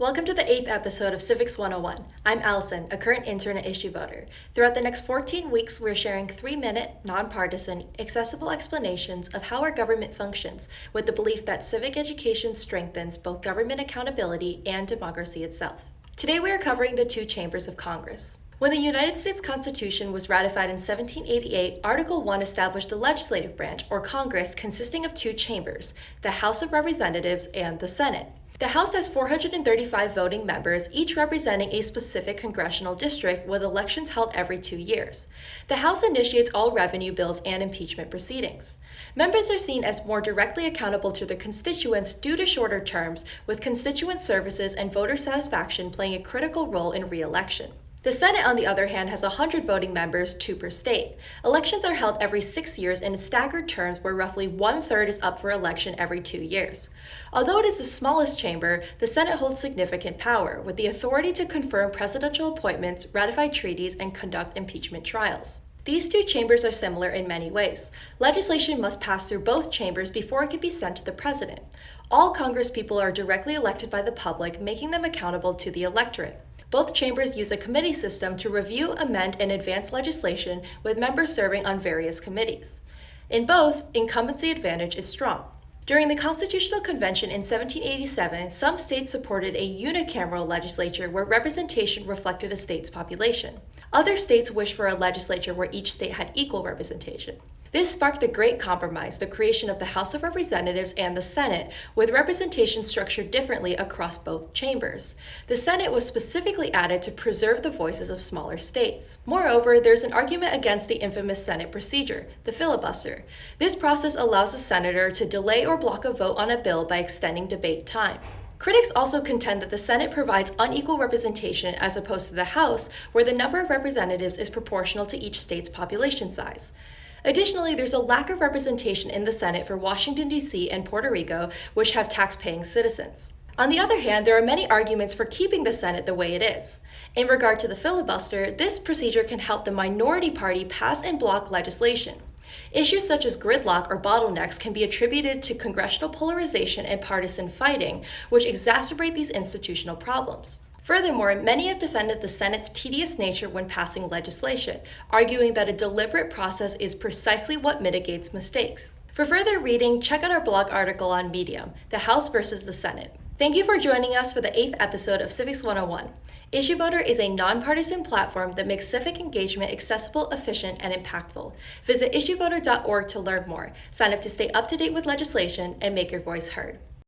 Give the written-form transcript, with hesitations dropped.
Welcome to the 8th episode of Civics 101. I'm Allison, a current intern at Issue Voter. Throughout the next 14 weeks, we're sharing 3-minute, nonpartisan, accessible explanations of how our government functions, with the belief that civic education strengthens both government accountability and democracy itself. Today we are covering the two chambers of Congress. When the United States Constitution was ratified in 1788, Article 1 established the legislative branch, or Congress, consisting of two chambers, the House of Representatives and the Senate. The House has 435 voting members, each representing a specific congressional district, with elections held every 2 years. The House initiates all revenue bills and impeachment proceedings. Members are seen as more directly accountable to their constituents due to shorter terms, with constituent services and voter satisfaction playing a critical role in re-election. The Senate, on the other hand, has 100 voting members, 2 per state. Elections are held every 6 years in staggered terms where roughly 1/3 is up for election every 2 years. Although it is the smallest chamber, the Senate holds significant power, with the authority to confirm presidential appointments, ratify treaties, and conduct impeachment trials. These two chambers are similar in many ways. Legislation must pass through both chambers before it can be sent to the president. All congresspeople are directly elected by the public, making them accountable to the electorate. Both chambers use a committee system to review, amend, and advance legislation, with members serving on various committees. In both, incumbency advantage is strong. During the Constitutional Convention in 1787, some states supported a unicameral legislature where representation reflected a state's population. Other states wished for a legislature where each state had equal representation. This sparked the Great Compromise, the creation of the House of Representatives and the Senate, with representation structured differently across both chambers. The Senate was specifically added to preserve the voices of smaller states. Moreover, there's an argument against the infamous Senate procedure, the filibuster. This process allows a senator to delay or block a vote on a bill by extending debate time. Critics also contend that the Senate provides unequal representation as opposed to the House, where the number of representatives is proportional to each state's population size. Additionally, there's a lack of representation in the Senate for Washington, D.C. and Puerto Rico, which have tax-paying citizens. On the other hand, there are many arguments for keeping the Senate the way it is. In regard to the filibuster, this procedure can help the minority party pass and block legislation. Issues such as gridlock or bottlenecks can be attributed to congressional polarization and partisan fighting, which exacerbate these institutional problems. Furthermore, many have defended the Senate's tedious nature when passing legislation, arguing that a deliberate process is precisely what mitigates mistakes. For further reading, check out our blog article on Medium, The House versus the Senate. Thank you for joining us for the 8th episode of Civics 101. Issue Voter is a nonpartisan platform that makes civic engagement accessible, efficient, and impactful. Visit issuevoter.org to learn more, sign up to stay up to date with legislation, and make your voice heard.